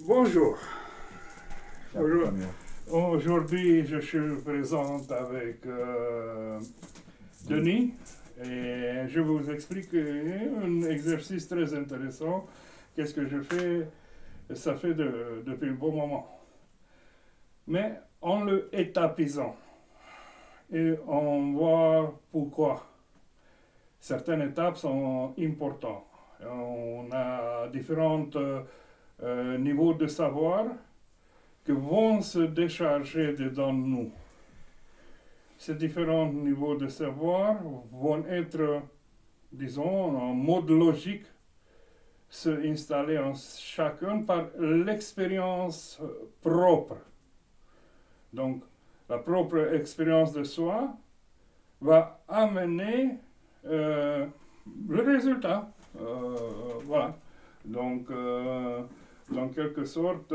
Bonjour. La Bonjour. première. Aujourd'hui, je suis présente avec Denis et je vais vous expliquer un exercice très intéressant. Qu'est-ce que je fais? Ça fait depuis un bon moment. Mais en le étapisant et on voit pourquoi certaines étapes sont importantes. On a différents niveaux de savoir que vont se décharger dedans nous. Ces différents niveaux de savoir vont être, disons, en mode logique, se installer en chacun par l'expérience propre. Donc, la propre expérience de soi va amener le résultat. Voilà. Donc, en quelque sorte,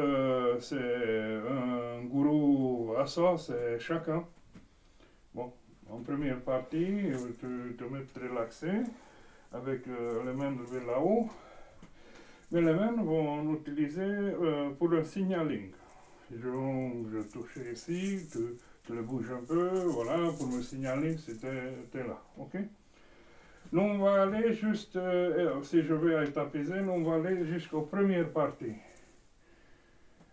c'est un gourou à soi, c'est chacun. Bon, en première partie, tu te mets relaxé avec les mains levées là-haut. Mais les mains vont utiliser pour le signaling. Je touche ici, tu le bouges un peu, voilà, pour me signaler si tu es là, ok? Nous, on va aller juste, si je vais étapiser, nous, on va aller jusqu'aux premières parties.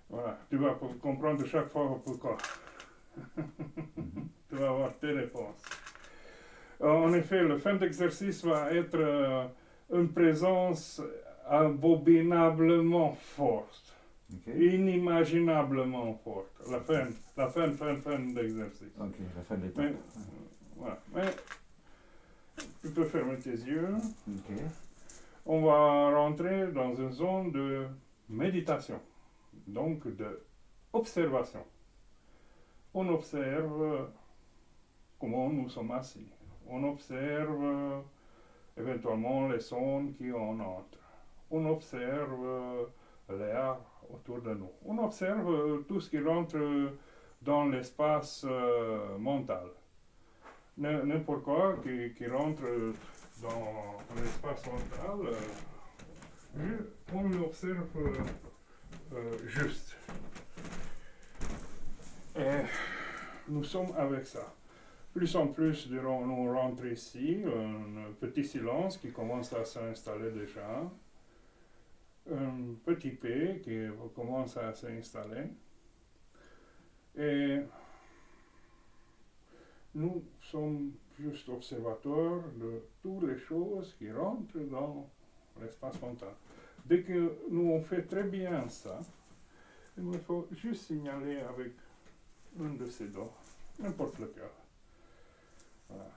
Voilà, tu vas comprendre chaque fois pourquoi. Tu vas avoir tes réponses. En effet, le fin d'exercice va être une présence abominablement forte, Okay. inimaginablement forte. La fin d'exercice. Ok, la fin de l'étape. Mais, voilà. Mais tu peux fermer tes yeux. Ok. On va rentrer dans une zone de méditation, donc de observation. On observe comment nous sommes assis. On observe éventuellement les sons qui en entrent. On observe l'air autour de nous. On observe tout ce qui rentre dans l'espace mental. N'importe quoi qui rentre dans l'espace mental, on l'observe juste. Et nous sommes avec ça. Plus en plus, durant nos rentrées ici, un petit silence qui commence à s'installer déjà, un petit paix qui commence à s'installer, et nous sommes juste observateurs de toutes les choses qui rentrent dans l'espace mental. Dès que nous on fait très bien ça, il faut juste signaler avec un de ces doigts, n'importe lequel. Voilà.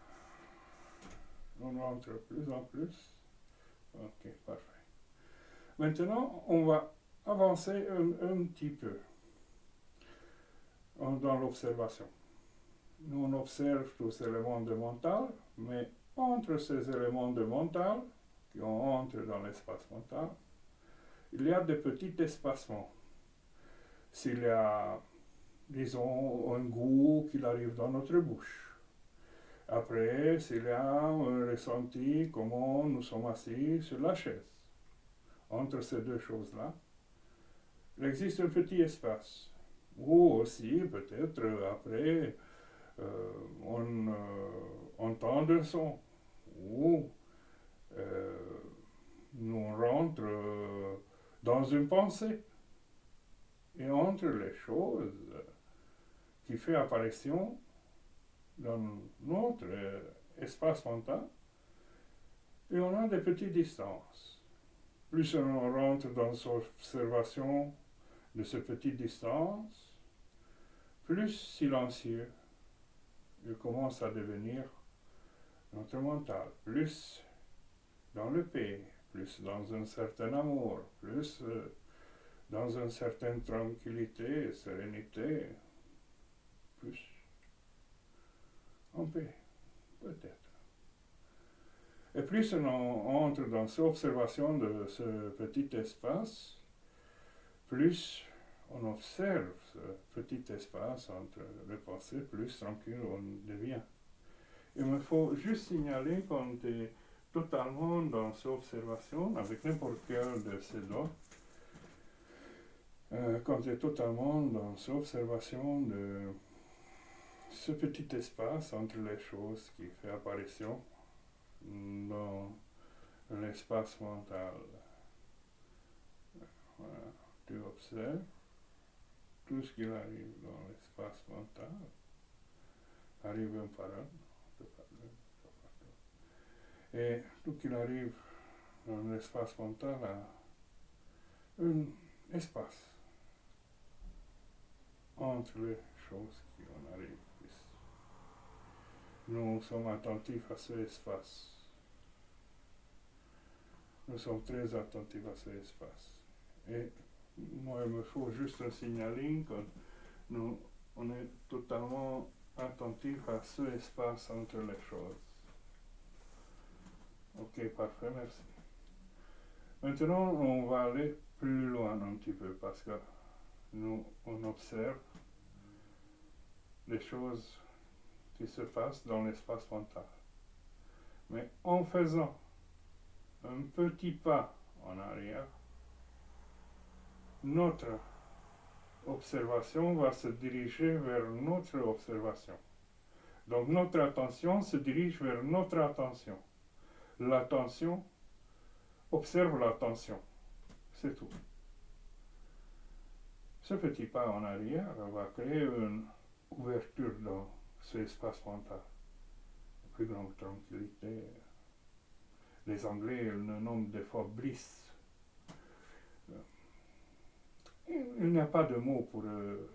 On rentre plus en plus. Ok, parfait. Maintenant, on va avancer un petit peu dans l'observation. Nous, on observe tous ces éléments de mental, mais entre ces éléments de mental, qui entrent dans l'espace mental, il y a des petits espacements. S'il y a, disons, un goût qui arrive dans notre bouche. Après, s'il y a un ressenti, comment nous sommes assis sur la chaise. Entre ces deux choses-là, il existe un petit espace. Ou aussi, peut-être, après, on entend un son. Ou nous rentre dans une pensée. Et entre les choses qui fait apparition dans notre espace mental, et on a des petites distances. Plus on rentre dans l'observation de ces petites distances, plus silencieux il commence à devenir notre mental. Plus dans le paix, plus dans un certain amour, plus dans une certaine tranquillité, sérénité, plus en paix, peut-être. Et plus on entre dans cette observation de ce petit espace, plus on observe ce petit espace entre les pensées, plus tranquille on devient. Il me faut juste signaler qu'on est totalement dans cette observation avec n'importe quel de ces doigts. quand tu es totalement dans cette observation de ce petit espace entre les choses qui fait apparition dans l'espace mental. Voilà, tu observes tout ce qui arrive dans l'espace mental, arrive un par un, et tout ce qui arrive dans l'espace mental a un espace entre les choses qui en arrivent. Nous sommes attentifs à cet espace. Nous sommes très attentifs à cet espace. Et moi, il me faut juste un signaling que on est totalement attentifs à cet espace entre les choses. Ok, parfait, merci. Maintenant, on va aller plus loin un petit peu parce que on observe les choses qui se passent dans l'espace mental. Mais en faisant un petit pas en arrière, notre observation va se diriger vers notre observation. Donc notre attention se dirige vers notre attention. L'attention observe l'attention. C'est tout. Ce petit pas en arrière va créer une ouverture dans cet espace mental. Plus grande tranquillité. Les Anglais le nomment des fois bliss. Il n'y a pas de mot pour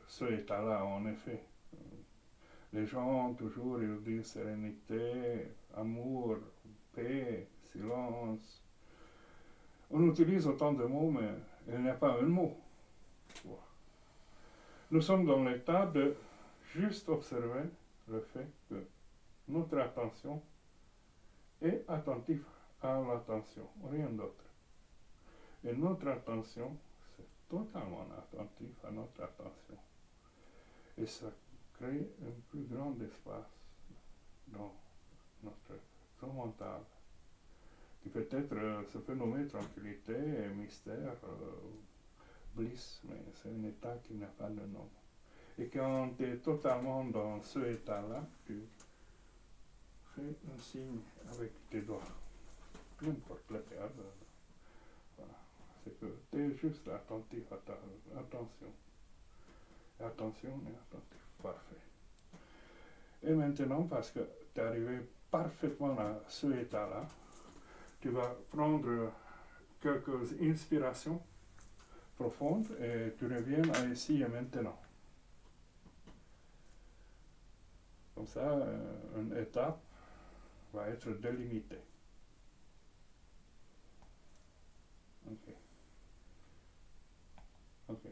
ce état-là, en effet. Les gens, toujours, ils disent sérénité, amour, paix, silence. On utilise autant de mots, mais il n'y a pas un mot. Nous sommes dans l'état de juste observer le fait que notre attention est attentive à l'attention, rien d'autre. Et notre attention, c'est totalement attentif à notre attention. Et ça crée un plus grand espace dans notre zone mentale, qui peut-être se peut nommer tranquillité, mystère, bliss, mais c'est un état qui n'a pas de nom. Et quand tu es totalement dans ce état-là, tu fais un signe avec tes doigts, n'importe lequel. Voilà. C'est que tu es juste attentif à ta attention. Attention et attentif. Parfait. Et maintenant, parce que tu es arrivé parfaitement à ce état-là, tu vas prendre quelques inspirations profondes et tu reviens à ici et maintenant. Comme ça, une étape va être délimitée. Ok. Ok.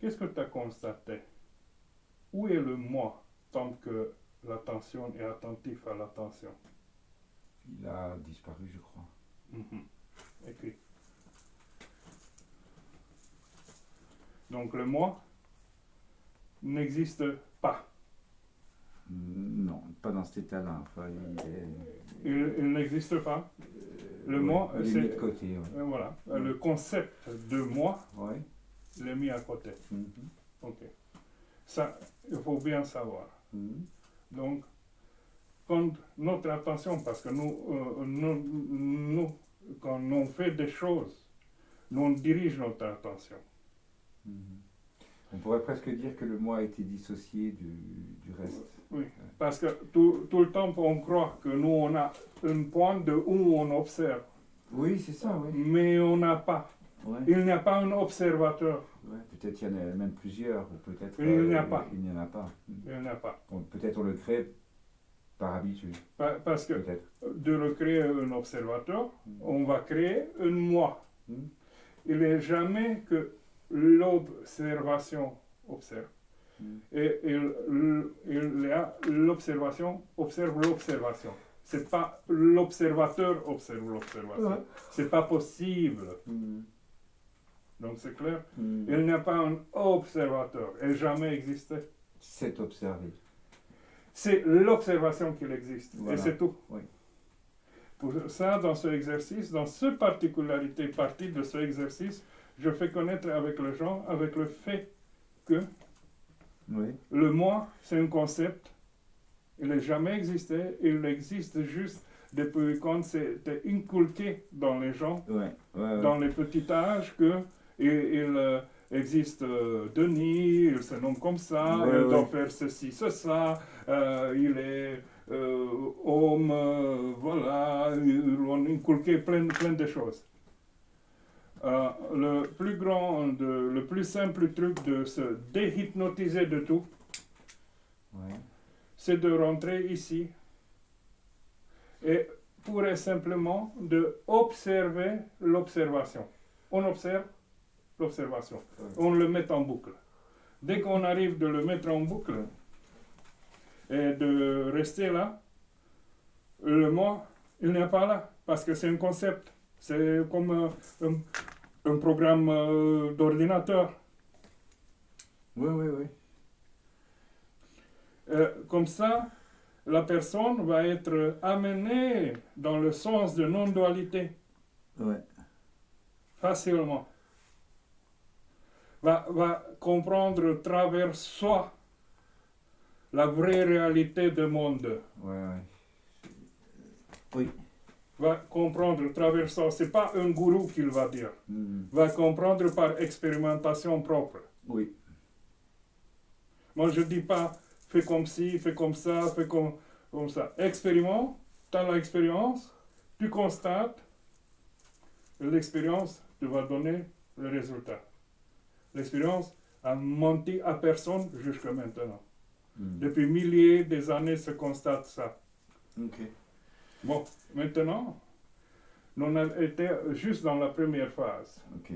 Qu'est-ce que tu as constaté? Où est le moi tant que l'attention est attentive à l'attention? Il a disparu, je crois. Écrit. Donc le moi n'existe pas. Non, pas dans cet état-là. Enfin, Il n'existe pas. Le moi, il est c'est mis de côté. Ouais. Voilà. Le concept de moi, Ouais. il est mis à côté. Ok. Ça, il faut bien savoir. Donc, quand notre attention, parce que nous, quand on fait des choses, nous on dirige notre attention. On pourrait presque dire que le moi a été dissocié du reste. Oui, parce que tout le temps on croit que nous on a un point de où on observe. Oui, c'est ça, oui. Mais on n'a pas. Ouais. Il n'y a pas un observateur. Ouais, peut-être il y en a même plusieurs, ou peut-être Il n'y a pas. Il n'y en a pas. Il n'y a pas. Peut-être on le crée par habitude. Parce que Peut-être. de recréer un observateur, on va créer un moi. Il n'est jamais que l'observation observe. Et l'observation observe l'observation. C'est pas l'observateur observe l'observation. Ouais. C'est pas possible. Donc c'est clair. Il n'y a pas un observateur. Il n'a jamais existé. C'est observé. C'est l'observation qu'il existe. Voilà. Et c'est tout. Oui. Pour ça, dans ce exercice, dans cette particularité, partie de ce exercice, je fais connaître avec les gens, avec le fait que Oui. le moi, c'est un concept. Il n'a jamais existé, il existe juste depuis quand c'était inculqué dans les gens, Ouais. Ouais. dans les petits âges, qu'il existe Denis, il se nomme comme ça, Ouais, il doit ouais. faire ceci, ça, il est homme, voilà, ils ont inculqué plein de choses. Le plus simple truc de se déhypnotiser de tout, Ouais. c'est de rentrer ici et pur et simplement de observer l'observation. On observe l'observation. Ouais. On le met en boucle. Dès qu'on arrive de le mettre en boucle et de rester là, le moi, il n'est pas là parce que c'est un concept. C'est comme un programme d'ordinateur. Oui, oui, oui. Comme ça, la personne va être amenée dans le sens de non-dualité Ouais. facilement. Va comprendre à travers soi la vraie réalité du monde. Ouais, ouais. Oui. Va comprendre à travers soi. Ce n'est pas un gourou qu'il va dire. Va comprendre par expérimentation propre. Oui. Moi, je ne dis pas fais comme ci, fais comme ça, fais comme ça. Expérimente, tu as l'expérience, tu constates, l'expérience te va donner le résultat. L'expérience a menti à personne jusqu'à maintenant. Depuis milliers d'années se constate ça. Ok. Bon, maintenant, on a été juste dans la première phase Ok.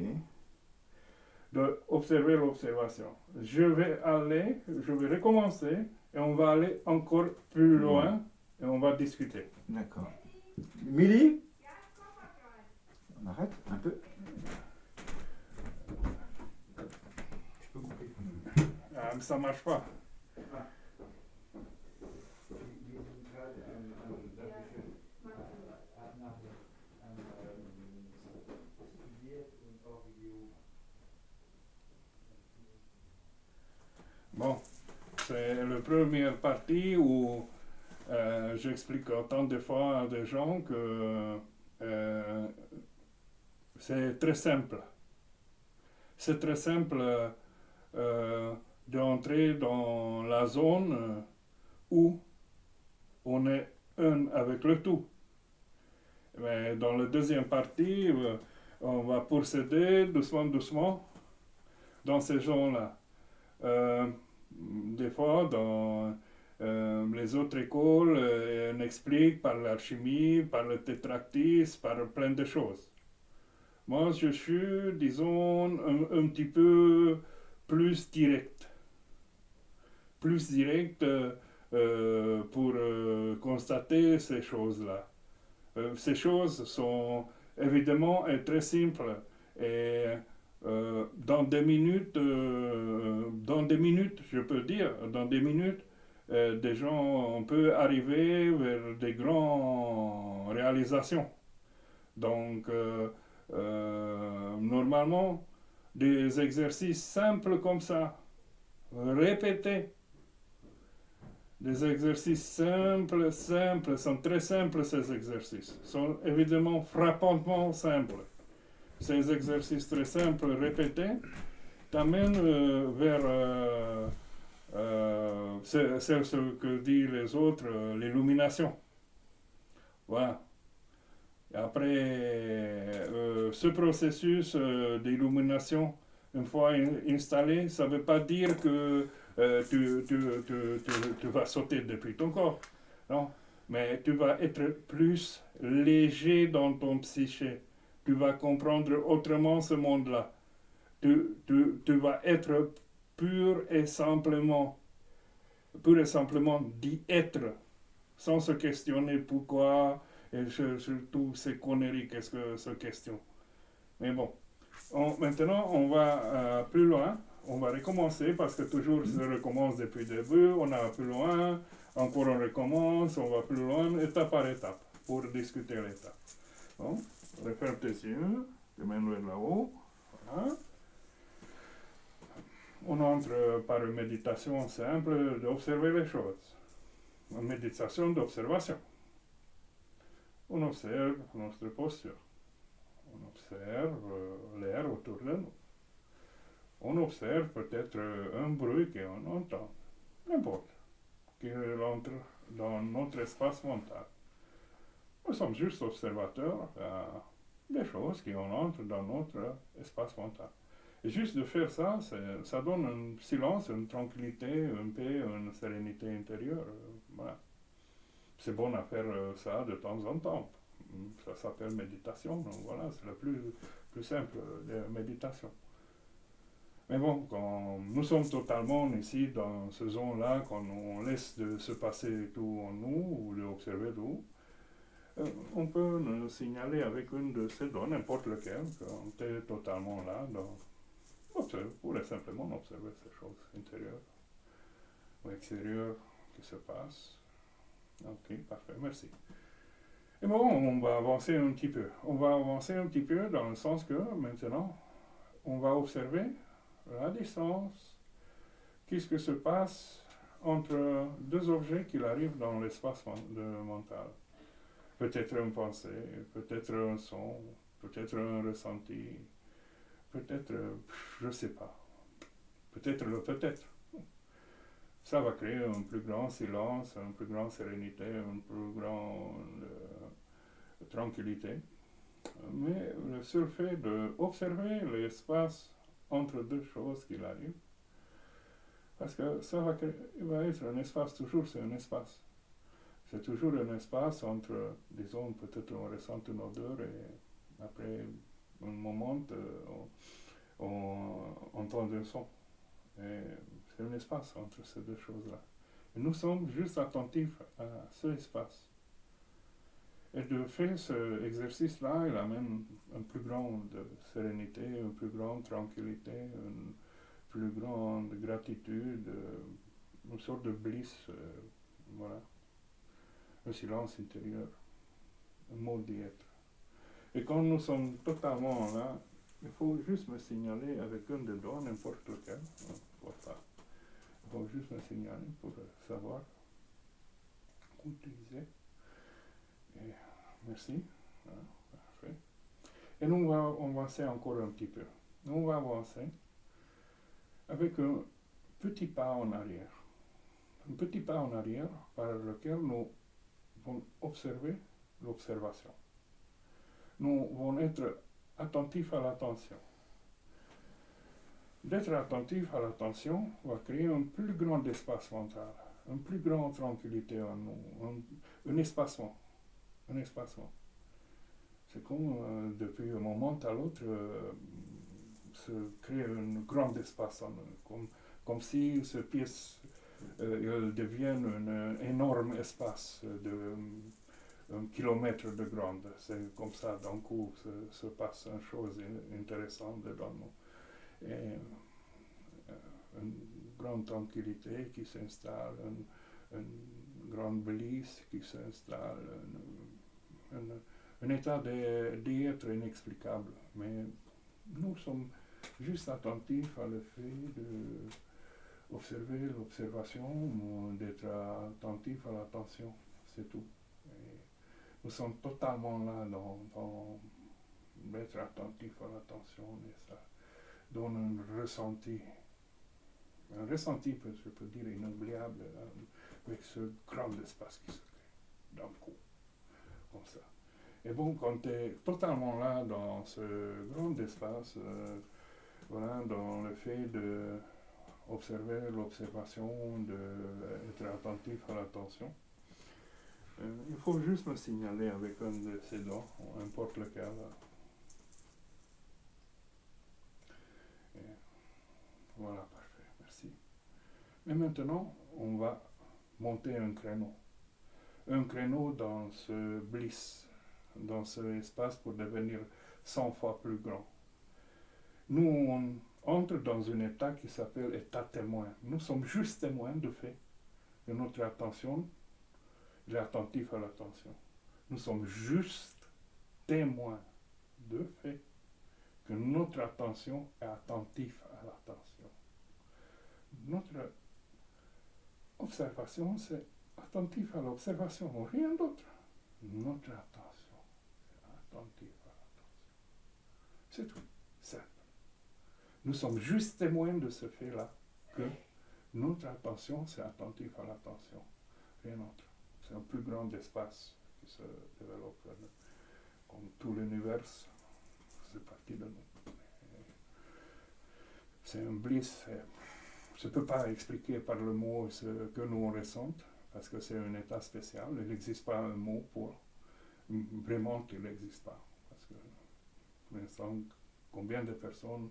d'observer l'observation. Je vais recommencer et on va aller encore plus loin et on va discuter. D'accord. Milly, on arrête un peu. Tu peux couper. Ah, mais ça ne marche pas. Bon, c'est la première partie où j'explique autant de fois à des gens que c'est très simple. C'est très simple d'entrer dans la zone où on est un avec le tout. Mais dans la deuxième partie, on va procéder doucement dans ces zones-là. Des fois, dans les autres écoles, on explique par l'alchimie, par le tétractisme, par plein de choses. Moi, je suis, disons, un petit peu plus direct. Plus direct pour constater ces choses-là. Ces choses sont évidemment très simples et dans des minutes, je peux dire, dans des minutes, des gens, on peut arriver vers des grandes réalisations. Donc, normalement, des exercices simples comme ça, répétés, des exercices simples, sont très simples ces exercices, sont évidemment frappantement simples. Ces exercices très simples répétés t'amènent vers ce que disent les autres, l'illumination. Voilà. Et après, ce processus d'illumination, une fois installé, ça ne veut pas dire que tu vas sauter depuis ton corps. Non, mais tu vas être plus léger dans ton psyché. Tu vas comprendre autrement ce monde-là. Tu vas être pur et simplement d'y être, sans se questionner pourquoi et surtout ces conneries, qu'est-ce que ce question. Mais bon, maintenant on va plus loin. On va recommencer parce que toujours je recommence depuis le début, on va plus loin, encore on recommence, on va plus loin, étape par étape, pour discuter l'étape. Bon, referme tes yeux, tes mains vers là-haut, Hein? On entre par une méditation simple d'observer les choses. Une méditation d'observation. On observe notre posture. On observe l'air autour de nous. On observe peut-être un bruit qu'on entend. N'importe. Qui entre dans notre espace mental. Nous sommes juste observateurs des choses qui entrent dans notre espace mental. Et juste de faire ça, ça donne un silence, une tranquillité, une paix, une sérénité intérieure. Voilà. C'est bon à faire ça de temps en temps. Ça s'appelle méditation. Donc voilà, c'est le plus simple des méditations. Mais bon, quand nous sommes totalement ici dans ce zone-là, quand on laisse de se passer tout en nous, ou d'observer tout, on peut nous signaler avec une de ces données, n'importe lequel, qu'on est totalement là, pour simplement observer ces choses intérieures ou extérieures qui se passent. Ok, parfait, merci. Et bon, on va avancer un petit peu. On va avancer un petit peu dans le sens que maintenant, on va observer la distance, qu'est-ce qui se passe entre deux objets qui arrivent dans l'espace mental. Peut-être une pensée, peut-être un son, peut-être un ressenti, peut-être, je ne sais pas, peut-être le peut-être. Ça va créer un plus grand silence, une plus grande sérénité, une plus grande tranquillité. Mais le seul fait d'observer l'espace entre deux choses qui arrivent, parce que ça va être un espace, toujours c'est un espace. C'est toujours un espace entre, disons, peut-être on ressent une odeur et après un moment, on entend un son. Et c'est un espace entre ces deux choses-là. Et nous sommes juste attentifs à cet espace. Et de faire cet exercice-là, il amène une plus grande sérénité, une plus grande tranquillité, une plus grande gratitude, une sorte de bliss, voilà, un silence intérieur, un mode d'être. Et quand nous sommes totalement là, il faut juste me signaler avec un des doigts, n'importe lequel, voilà. Il faut juste me signaler pour savoir utiliser. Et merci. Voilà, parfait. Et nous, on va avancer encore un petit peu. Nous, on va avancer avec un petit pas en arrière. Un petit pas en arrière par lequel nous allons observer l'observation. Nous allons être attentifs à l'attention. D'être attentif à l'attention va créer un plus grand espace mental, une plus grande tranquillité en nous, un espacement. Un espacement. C'est comme depuis un moment à l'autre se crée un grand espace en nous, comme si ce pièce il devienne un énorme espace de 1 kilomètre de grande. C'est comme ça, d'un coup, se passe une chose intéressante dedans nous. Et une grande tranquillité qui s'installe, une grande bliss qui s'installe, un état d'être inexplicable. Mais nous sommes juste attentifs à le fait d'observer l'observation, d'être attentifs à l'attention, c'est tout. Et nous sommes totalement là dans d'être attentifs à l'attention et ça donne un ressenti, je peux dire, inoubliable avec ce grand espace qui se crée d'un coup, comme ça. Et bon, quand tu es totalement là dans ce grand espace, voilà, dans le fait d'observer l'observation, d'être attentif à l'attention, il faut juste me signaler avec un de ces doigts, n'importe lequel. Et voilà, parfait, merci. Mais maintenant, on va monter un créneau. Un créneau dans ce bliss, dans cet espace pour devenir 100 fois plus grand. Nous, on entre dans un état qui s'appelle état témoin. Nous sommes juste témoins de fait de notre attention, il est attentif à l'attention. Nous sommes juste témoins de fait que notre attention est attentive à l'attention. Notre observation, c'est attentif à l'observation, rien d'autre. Notre attention, c'est attentif à l'attention. C'est tout, simple. Nous sommes juste témoins de ce fait-là, que notre attention, c'est attentif à l'attention, rien d'autre. C'est un plus grand espace qui se développe, comme tout l'univers, c'est partie de nous. C'est un bliss, je ne peux pas expliquer par le mot ce que nous ressentons, parce que c'est un état spécial, il n'existe pas un mot pour, vraiment qu'il n'existe pas. Parce que, pour l'instant, combien de personnes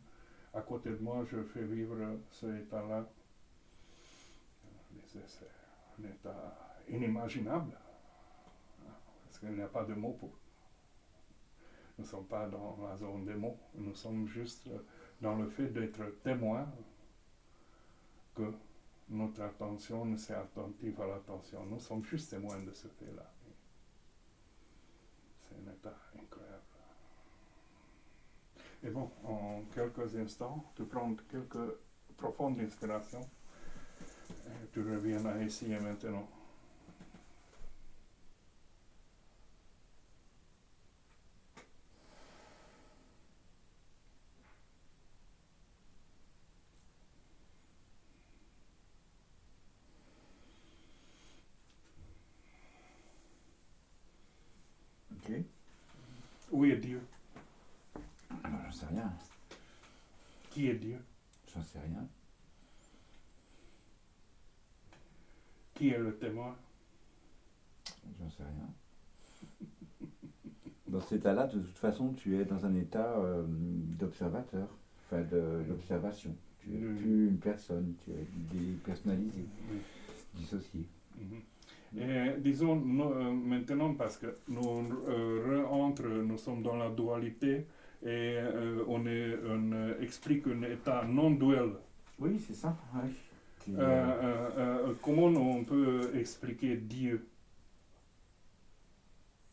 à côté de moi je fais vivre cet état-là, c'est un état inimaginable, parce qu'il n'y a pas de mots pour. Nous ne sommes pas dans la zone des mots, nous sommes juste dans le fait d'être témoins que notre attention c'est attentive à l'attention. Nous sommes juste témoins de ce fait-là. C'est un état incroyable. Et bon, en quelques instants, tu prends quelques profondes inspirations et tu reviens à ici et maintenant. Ok. Où est Dieu? J'en sais rien. Qui est Dieu? J'en sais rien. Qui est le témoin? J'en sais rien. Dans cet état-là, de toute façon, tu es dans un état d'observateur, enfin d'observation. Tu es plus une personne, tu es dépersonnalisé, dissocié. Et disons maintenant, parce que nous sommes dans la dualité et on explique un état non-duel. Oui, c'est ça. Oui. Comment on peut expliquer Dieu?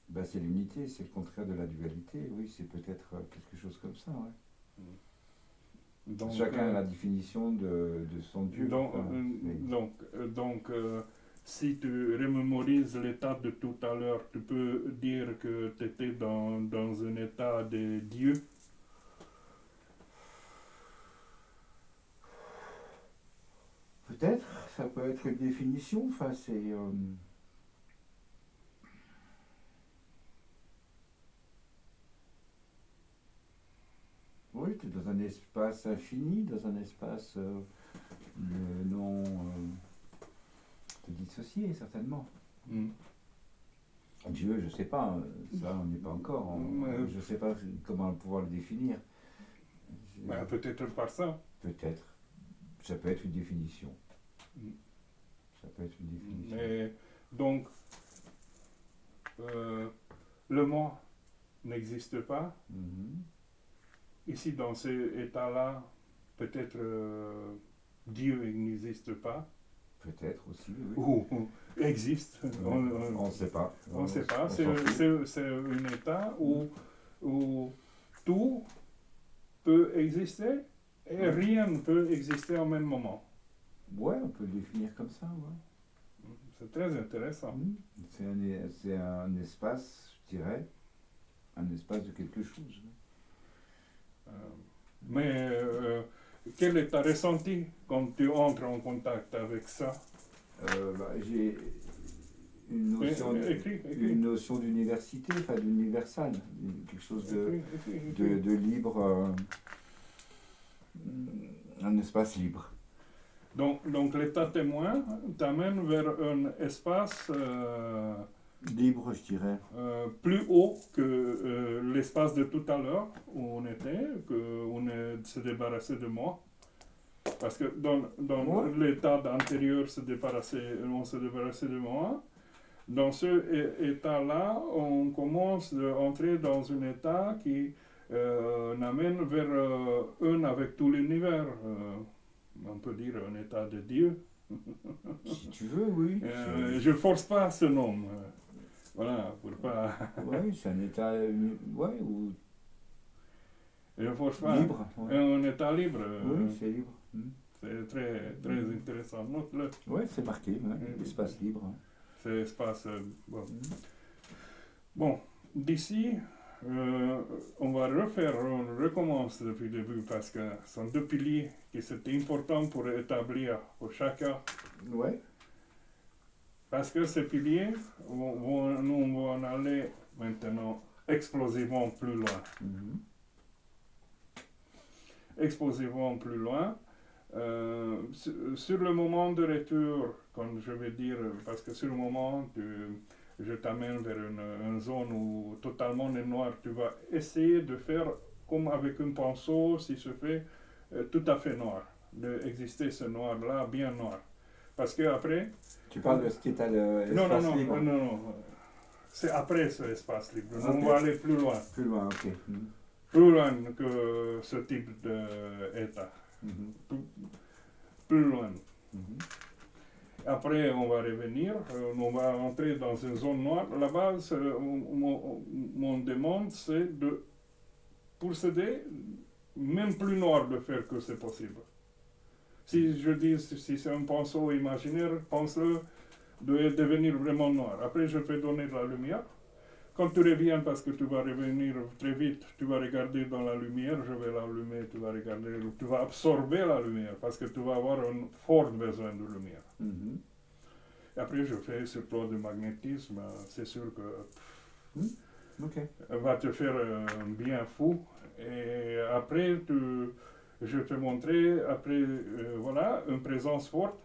Ben, c'est l'unité, c'est le contraire de la dualité. Oui, c'est peut-être quelque chose comme ça. Ouais. Donc, chacun a la définition de son Dieu. Donc, si tu remémorises l'état de tout à l'heure, tu peux dire que tu étais dans un état de Dieu. Peut-être, ça peut être une définition. Enfin, c'est. Oui, tu es dans un espace infini, dans un espace non dissocié, certainement. Dieu, je ne sais pas, ça on n'est pas encore, je ne sais pas comment pouvoir le définir. Peut-être par ça. Peut-être, ça peut être une définition. Ça peut être une définition. Mais, donc, le moi n'existe pas. Ici, dans cet état-là, peut-être Dieu n'existe pas. Peut-être aussi, oui. Ou existe. On ne sait pas. On ne sait pas. C'est un état où tout peut exister et rien ne peut exister en même moment. Ouais, on peut le définir comme ça, ouais. C'est très intéressant. C'est un espace, je dirais, un espace de quelque chose. Mais quel est ta ressenti quand tu entres en contact avec ça? J'ai une notion d'université, enfin d'universal, quelque chose de libre, un espace libre. Donc l'état témoin t'amène vers un espace libre, je dirais. Plus haut que l'espace de tout à l'heure où on était, qu'on se débarrassait de moi. Parce que dans l'état antérieur, on se débarrassait de moi. Dans ce état-là, on commence à entrer dans un état qui n'amène vers un avec tout l'univers. On peut dire un état de Dieu. Si tu veux, oui. Je ne force pas ce nom. Voilà, pour pas. Oui, c'est un état où. Je ne force pas. Libre. Ouais. Un état libre. Oui, c'est libre. C'est très, très intéressant. Note-le. Oui, c'est marqué, espace libre. C'est espace. Bon. Bon, d'ici, on va on recommence depuis le début parce que ce sont deux piliers qui sont importants pour établir pour chacun. Ouais. Parce que ces piliers, nous on va aller maintenant explosivement plus loin. Explosivement plus loin. Sur le moment de retour, comme je vais dire, parce que sur le moment, je t'amène vers une zone où totalement noir, tu vas essayer de faire comme avec un pinceau, si se fait tout à fait noir, d'exister ce noir-là, bien noir. Parce que après. Tu parles de ce qui est à l'espace libre. Non. C'est après ce espace libre. Okay. On va aller plus loin. Plus loin, ok. Plus loin que ce type d'état. Plus loin. Après, on va revenir, on va entrer dans une zone noire. Là-bas, mon demande, c'est de procéder même plus noir de faire que c'est possible. Si je dis, si c'est un pinceau imaginaire, pense-le de devenir vraiment noir. Après, je vais donner de la lumière. Quand tu reviens, parce que tu vas revenir très vite, tu vas regarder dans la lumière, je vais l'allumer, tu vas regarder, tu vas absorber la lumière, parce que tu vas avoir un fort besoin de lumière. Et après, je fais ce plan de magnétisme, c'est sûr que va te faire un bien fou. Et après, je te montrer, après, voilà, une présence forte,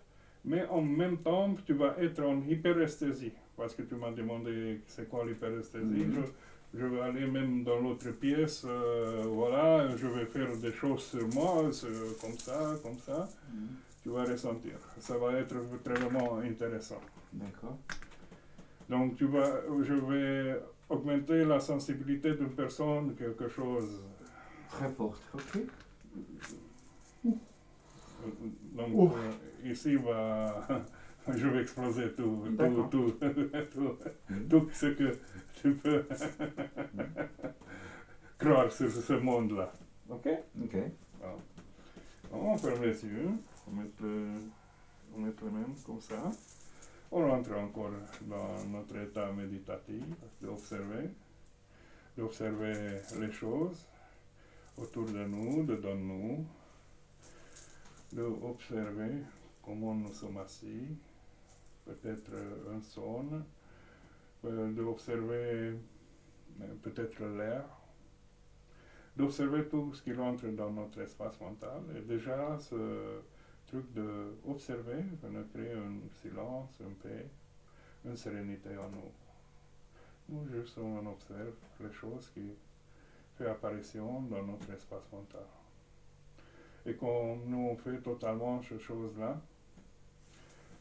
mais en même temps, tu vas être en hyperesthésie. Parce que tu m'as demandé c'est quoi l'hyperesthésie. Je vais aller même dans l'autre pièce, voilà, je vais faire des choses sur moi, comme ça. Tu vas ressentir. Ça va être vraiment intéressant. D'accord. Donc je vais augmenter la sensibilité d'une personne, quelque chose. Très forte, ok. Donc ici je vais exploser tout ce que tu peux croire sur ce monde-là. Ok? Ok. Alors, on ferme les yeux, on met les mains comme ça. On rentre encore dans notre état méditatif, d'observer les choses autour de nous, dedans nous, d'observer comment nous sommes assis, peut-être un son, d'observer peut-être l'air, d'observer tout ce qui rentre dans notre espace mental. Et déjà, ce truc d'observer, on crée un silence, une paix, une sérénité en nous. Nous juste on observe les choses qui font apparition dans notre espace mental. Et quand nous on fait totalement ces choses-là,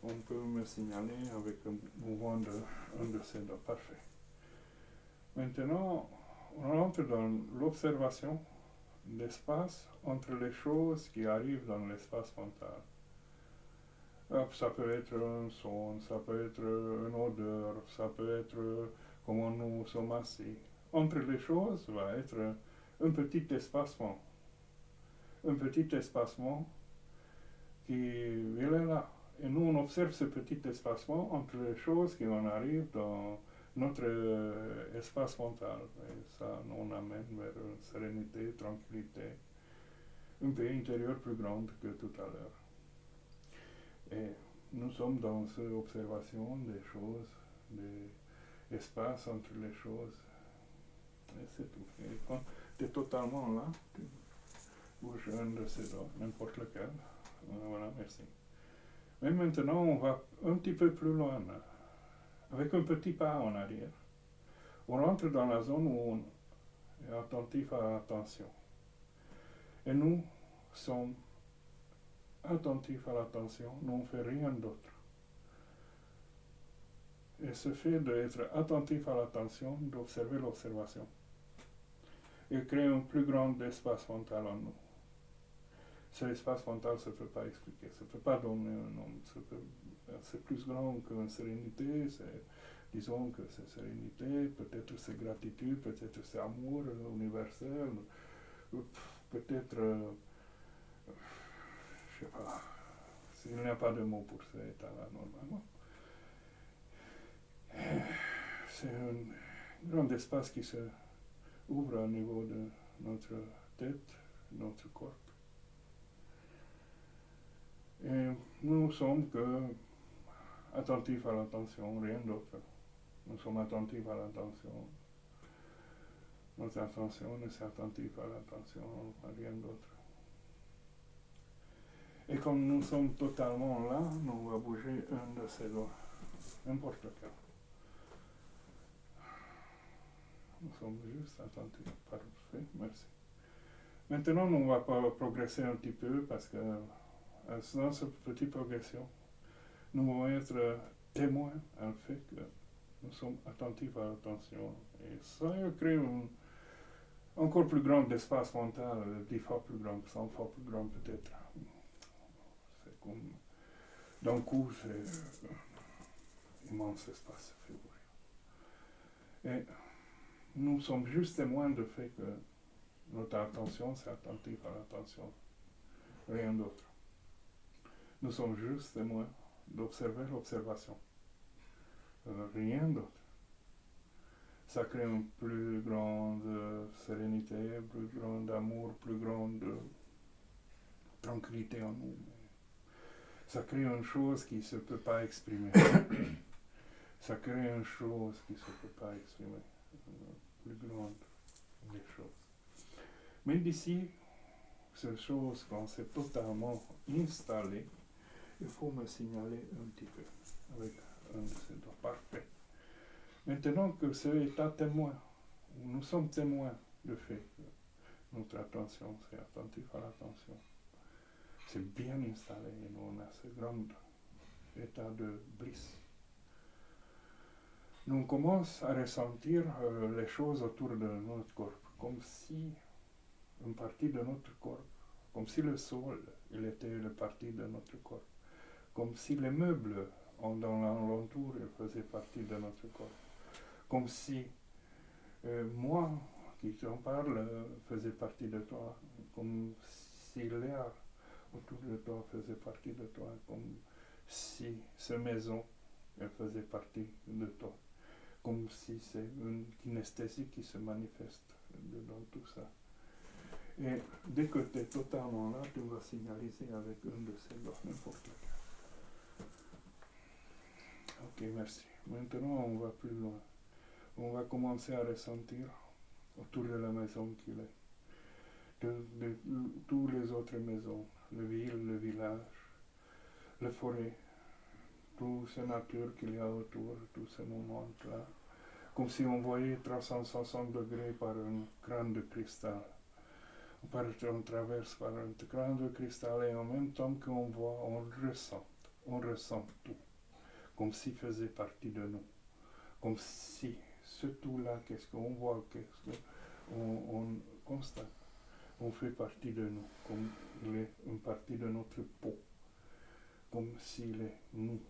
on peut me signaler avec un mouvement un de ces deux. Parfait. Maintenant, on rentre dans l'observation d'espace entre les choses qui arrivent dans l'espace mental. Ça peut être un son, ça peut être une odeur, ça peut être comment nous sommes assis. Entre les choses va être un petit espacement. Un petit espacement qui est là. Et nous, on observe ce petit espacement entre les choses qui en arrivent dans notre espace mental. Et ça nous amène vers une sérénité, tranquillité, une paix intérieure plus grande que tout à l'heure. Et nous sommes dans cette observation des choses, des espaces entre les choses. Et c'est tout. Et quand tu es totalement là, tu bouges un de ces doigts, n'importe lequel. Voilà, merci. Mais maintenant, on va un petit peu plus loin, avec un petit pas en arrière. On rentre dans la zone où on est attentif à l'attention. Et nous sommes attentifs à l'attention, nous ne faisons rien d'autre. Et ce fait d'être attentif à l'attention, d'observer l'observation, il crée un plus grand espace mental en nous. Cet espace mental, ça ne peut pas expliquer, ça ne peut pas donner un nom. C'est plus grand qu'une sérénité, disons que c'est sérénité, peut-être c'est gratitude, peut-être c'est amour universel, peut-être, je sais pas, il n'y a pas de mot pour cet état-là normalement. C'est un grand espace qui se ouvre au niveau de notre tête, notre corps. Et nous sommes que attentifs à l'attention, rien d'autre. Nous sommes attentifs à l'attention. Notre attention est attentive à l'attention, à rien d'autre. Et comme nous sommes totalement là, nous allons bouger un de ces doigts, n'importe lequel. Nous sommes juste attentifs. Parfait, merci. Maintenant, nous allons progresser un petit peu parce que dans cette petite progression, nous allons être témoins du fait que nous sommes attentifs à l'attention. Et ça crée un encore plus grand espace mental, 10 fois plus grand, 100 fois plus grand peut-être. C'est comme, d'un coup, c'est un immense espace. Et nous sommes juste témoins du fait que notre attention, c'est attentif à l'attention. Rien d'autre. Nous sommes juste témoins d'observer l'observation. Rien d'autre. Ça crée une plus grande sérénité, plus grand amour, plus grande tranquillité en nous. Ça crée une chose qui ne se peut pas exprimer. Ça crée une chose qui ne se peut pas exprimer. Plus grande des choses. Mais d'ici, ces choses, quand c'est totalement installé, il faut me signaler un petit peu avec un de ces doigts. Parfait. Maintenant que ce état témoin, nous sommes témoins du fait que notre attention, c'est attentif à l'attention. C'est bien installé et nous on a ce grand état de bliss. Nous commençons à ressentir les choses autour de notre corps, comme si une partie de notre corps, comme si le sol, il était une partie de notre corps, comme si les meubles dans l'entour, ils faisaient partie de notre corps, comme si moi, qui t'en parle, faisais partie de toi, comme si l'air autour de toi faisait partie de toi, comme si cette maison, elle faisait partie de toi, comme si c'est une kinesthésie qui se manifeste dans tout ça. Et dès que tu es totalement là, tu vas signaliser avec un de ces doigts, n'importe lequel. Ok, merci. Maintenant, on va plus loin. On va commencer à ressentir autour de la maison qu'il est, de toutes les autres maisons, la ville, le village, la forêt, toute cette nature qu'il y a autour, tout ce moment-là, comme si on voyait 360 degrés par un crâne de cristal. On traverse par un crâne de cristal et en même temps qu'on voit, on ressent tout, comme s'il faisait partie de nous, comme si ce tout-là, qu'est-ce qu'on voit, qu'est-ce qu'on constate, on fait partie de nous, comme il est une partie de notre peau, comme s'il est nous.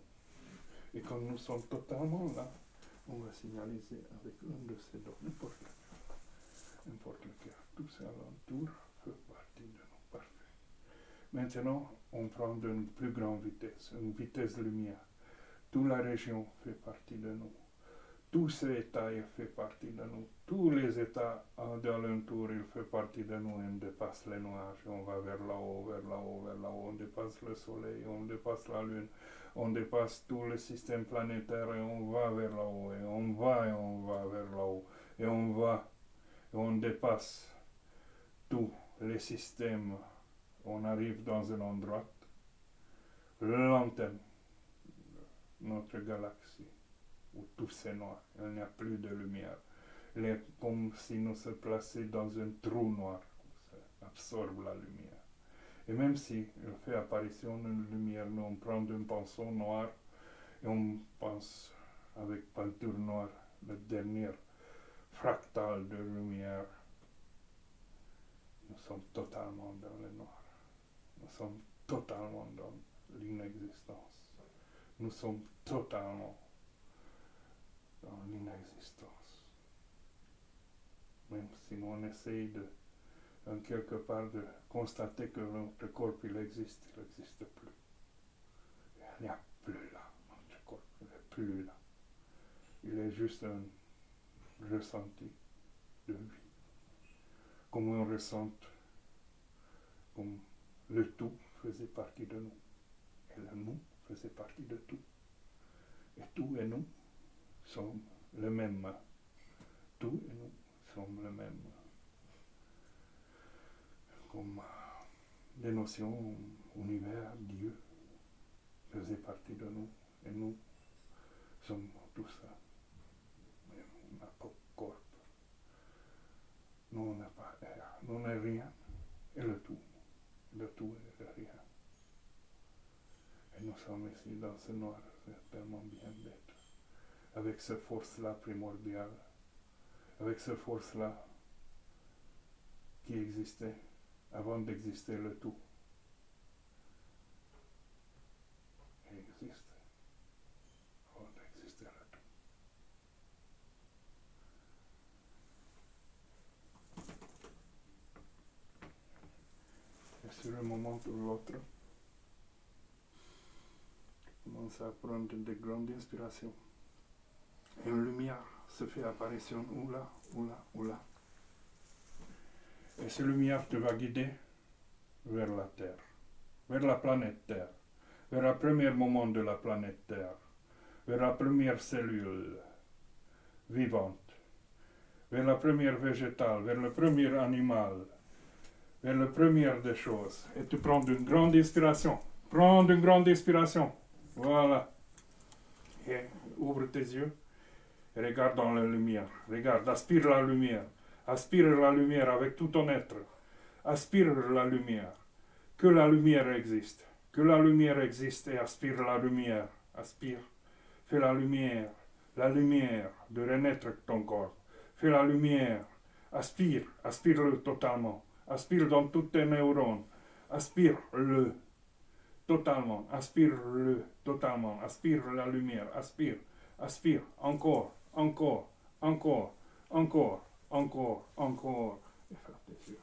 Et quand nous sommes totalement là, on va signaliser avec un de ces doigts, n'importe lequel. Tout ça alentour fait partie de nous. Parfait. Maintenant, on prend une plus grande vitesse, une vitesse de lumière. Toute la région fait partie de nous. Tous ces états, il fait partie de nous. Tous les états d'alentour, il fait partie de nous. On dépasse les nuages, on va vers là-haut, vers là-haut, vers là-haut. On dépasse le soleil, on dépasse la lune. On dépasse tout le système planétaire et on va vers là-haut. Et on va vers là-haut. Et on va, et on dépasse tous les systèmes. On arrive dans un endroit, l'antenne, notre galaxie, où tout c'est noir, il n'y a plus de lumière. Il est comme si nous se placions dans un trou noir, ça absorbe la lumière. Et même si il fait apparition d'une lumière, nous on prend un pinceau noir et on pense avec peinture noire, le dernier fractal de lumière. Nous sommes totalement dans le noir. Nous sommes totalement dans l'inexistence. Nous sommes totalement dans l'inexistence. Même si on essaye de quelque part de constater que notre corps il n'existe plus. Il n'y a plus là, notre corps, il n'est plus là. Il est juste un ressenti de vie, comme on ressent, comme le tout faisait partie de nous, et le nous faisait partie de tout. Et tout et nous sommes le même. Tout et nous sommes le même. Comme des notions, univers, Dieu, faisaient partie de nous, et nous sommes tout ça. Mais on n'a pas corps. Nous, on n'a pas air. Nous, on n'est rien. Et le tout est le rien. Et nous sommes ici dans ce noir, c'est tellement bien d'être. Avec cette force-là primordiale, avec cette force-là qui existait avant d'exister le tout. Il existe avant d'exister le tout. Et sur un moment ou l'autre, on commence à prendre de grandes inspirations. Et une lumière se fait apparition ou là, ou là, ou là. Et cette lumière te va guider vers la Terre, vers la planète Terre, vers le premier moment de la planète Terre, vers la première cellule vivante, vers la première végétale, vers le premier animal, vers le premier des choses. Et tu prends une grande inspiration. Prends une grande inspiration. Voilà. Et ouvre tes yeux. Regarde dans la lumière. Regarde, aspire la lumière. Aspire la lumière avec tout ton être. Aspire la lumière. Que la lumière existe. Que la lumière existe et aspire la lumière. Aspire. Fais la lumière. La lumière de renaître ton corps. Fais la lumière. Aspire. Aspire-le totalement. Aspire dans toutes tes neurones. Aspire-le totalement. Aspire-le totalement. Aspire la lumière. Aspire. Aspire. Encore. Encore. Encore. Encore. Encore. Encore. Et ferme tes yeux.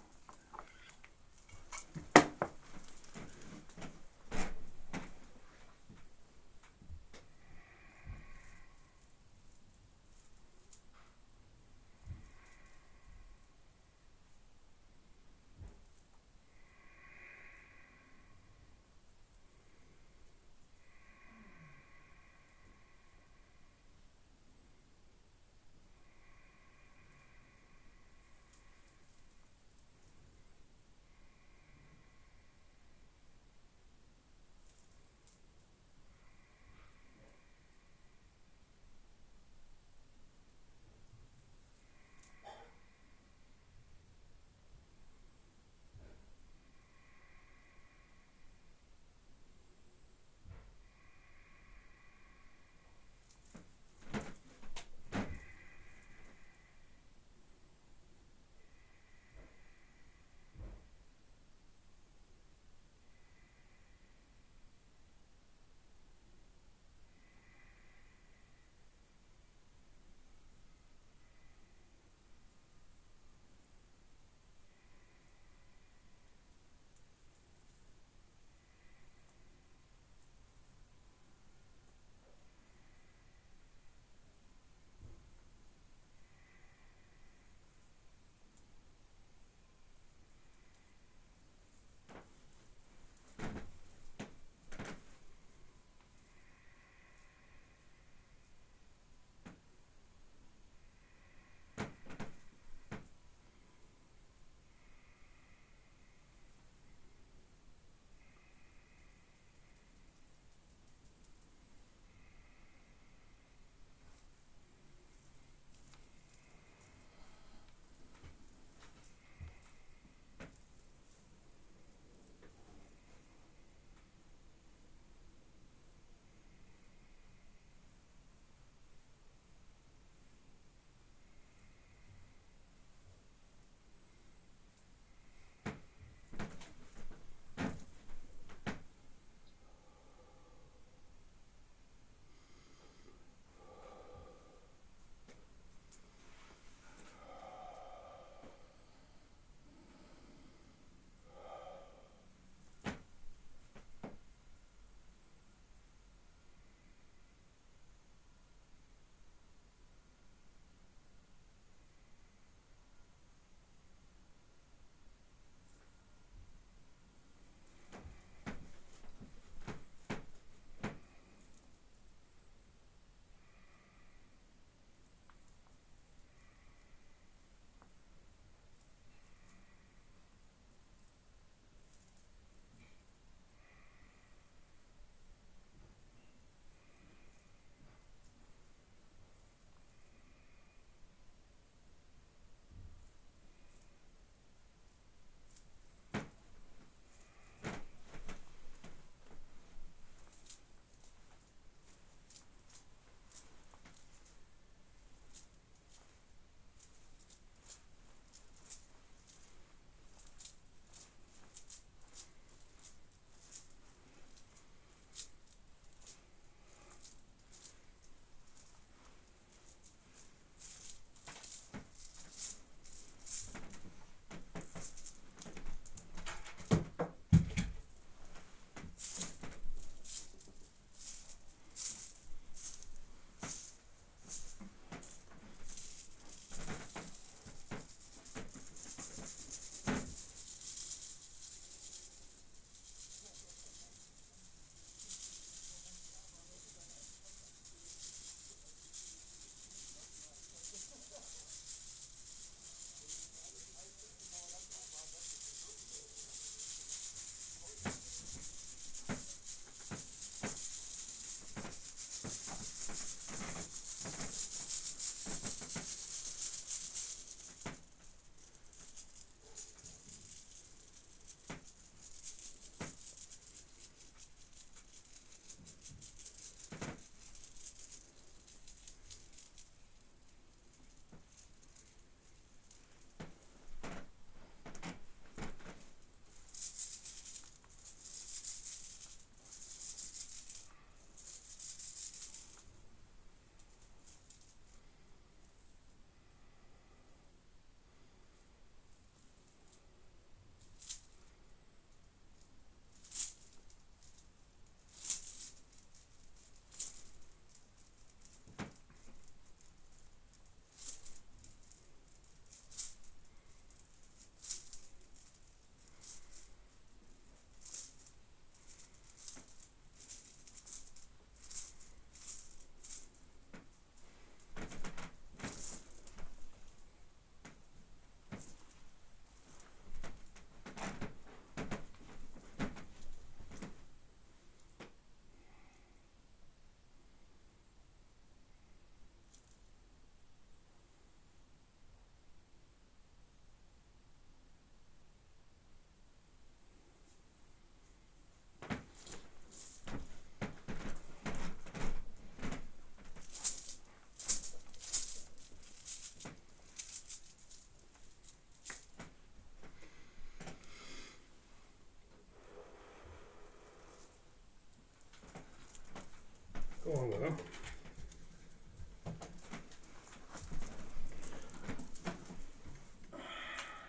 Voilà.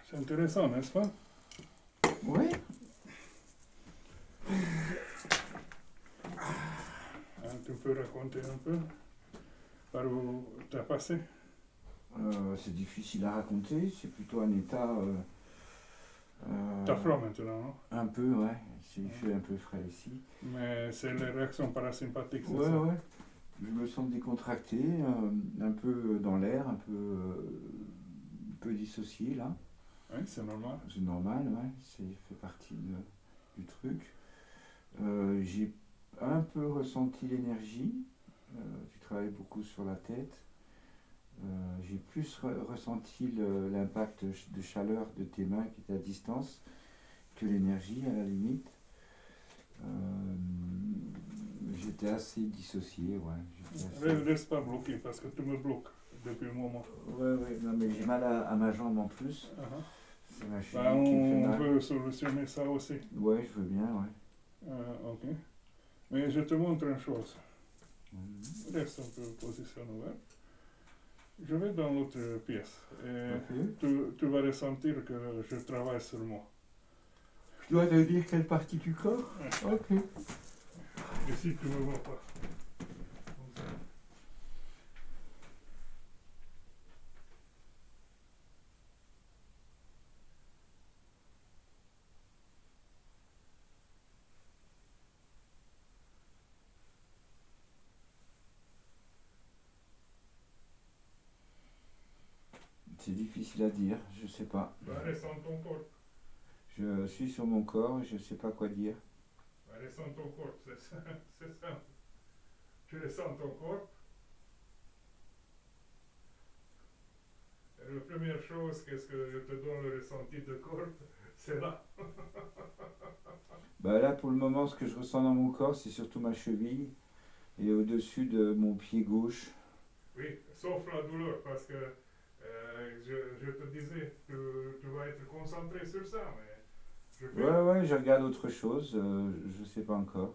C'est intéressant, n'est-ce pas? Oui. Tu peux raconter un peu par où tu as passé? C'est difficile à raconter, c'est plutôt un état T'as froid maintenant, hein? un peu, ouais, il fait un peu frais ici. Mais c'est les réactions parasympathiques, c'est Ouais, ça? ouais, je me sens décontracté, un peu dans l'air, un peu dissocié là. Oui, c'est normal. C'est normal, ouais, c'est fait partie du truc. J'ai un peu ressenti l'énergie, tu travailles beaucoup sur la tête. J'ai plus ressenti l'impact de chaleur de tes mains qui étaient à distance que l'énergie à la limite. J'étais assez dissocié, ouais. Reste pas bloqué parce que tu me bloques depuis un moment. Ouais, ouais, non mais j'ai mal à ma jambe en plus. Uh-huh. C'est ma Bah, cheville qui me fait on mal. peut solutionner ça aussi. Ouais, je veux bien, ouais. Ok. Mais je te montre une chose. Mhm. Reste un peu position ouverte. Je vais dans l'autre pièce et Ok. tu vas ressentir que je travaille sur moi. Je dois te dire quelle partie du corps? Ouais. Ok. Ici, tu ne me vois pas. Comme ça. C'est difficile à dire, je sais pas. Bah, ressens ton corps. Je suis sur mon corps et je sais pas quoi dire. Bah, ressens ton corps, c'est ça. C'est ça. Tu ressens ton corps. Et la première chose, qu'est-ce que je te donne le ressenti de corps, c'est là. Bah là, pour le moment, ce que je ressens dans mon corps, c'est surtout ma cheville et au-dessus de mon pied gauche. Oui, sauf la douleur, parce que je te disais, tu vas être concentré sur ça, mais je fais. Ouais, ouais, je regarde autre chose, je sais pas encore.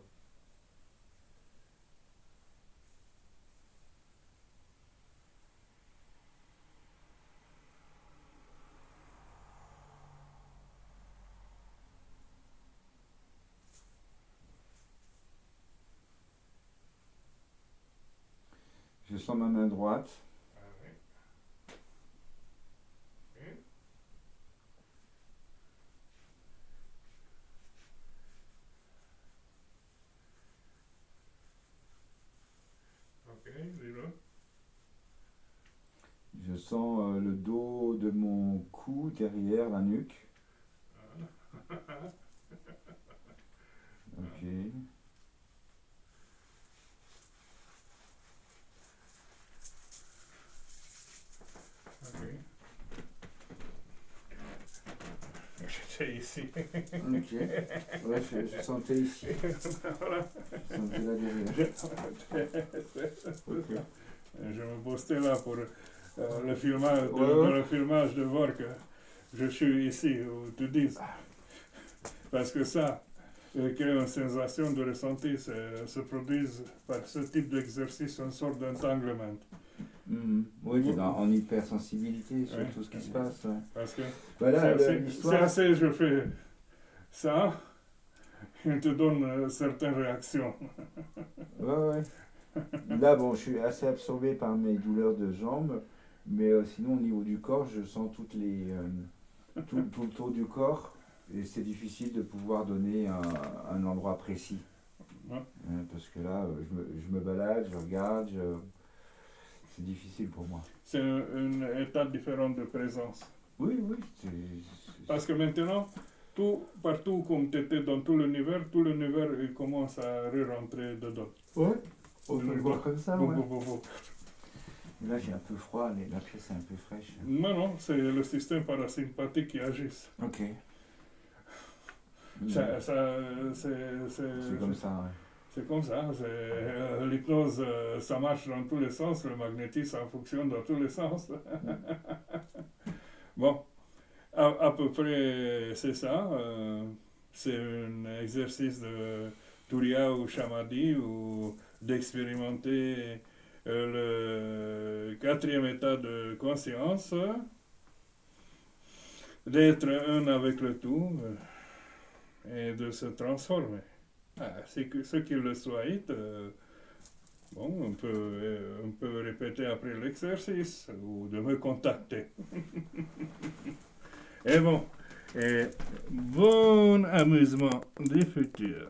Je sens ma main droite. Ah oui. Ok, ok, dis-le. Je sens le dos de mon cou derrière la nuque. Ah. Ok. Ok. J'étais ici. Ok. Ouais, je sentais ici. Voilà. Je sentais là derrière. Ok. Je me postais là pour le filmage, Ouais, ouais. le filmage de voir que je suis ici, où tu dis. Parce que ça crée une sensation de ressenti, se produit par ce type d'exercice une sorte d'entanglement. Oui, tu es en hypersensibilité sur Ouais, tout ce qui ouais. se passe. Ouais. Parce que Voilà, c'est l'histoire. assez, je fais ça, il te donne certaines réactions. Ouais, ouais. Là, bon, je suis assez absorbé par mes douleurs de jambes, mais sinon, au niveau du corps, je sens tout le tour du corps, et c'est difficile de pouvoir donner un endroit précis. Ouais. Parce que là, je me balade, je regarde, c'est difficile pour moi. C'est une étape différente de présence. Oui, oui. Parce que maintenant, partout comme tu étais dans tout l'univers il commence à re-rentrer dedans. Ouais, on peut le voir comme ça, Bon, ouais. bon, bon, bon. Là, j'ai un peu froid, la pièce est un peu fraîche. Non, c'est le système parasympathique qui agit. Ok. C'est comme ça, ouais. C'est comme ça. L'hypnose, ça marche dans tous les sens. Le magnétisme, ça fonctionne dans tous les sens. Bon, à peu près, c'est ça. C'est un exercice Turiya ou Samadhi, ou d'expérimenter le quatrième état de conscience, d'être un avec le tout et de se transformer. C'est que ceux qui le souhaitent, bon, on peut répéter après l'exercice ou de me contacter. Et bon, et bon amusement du futur.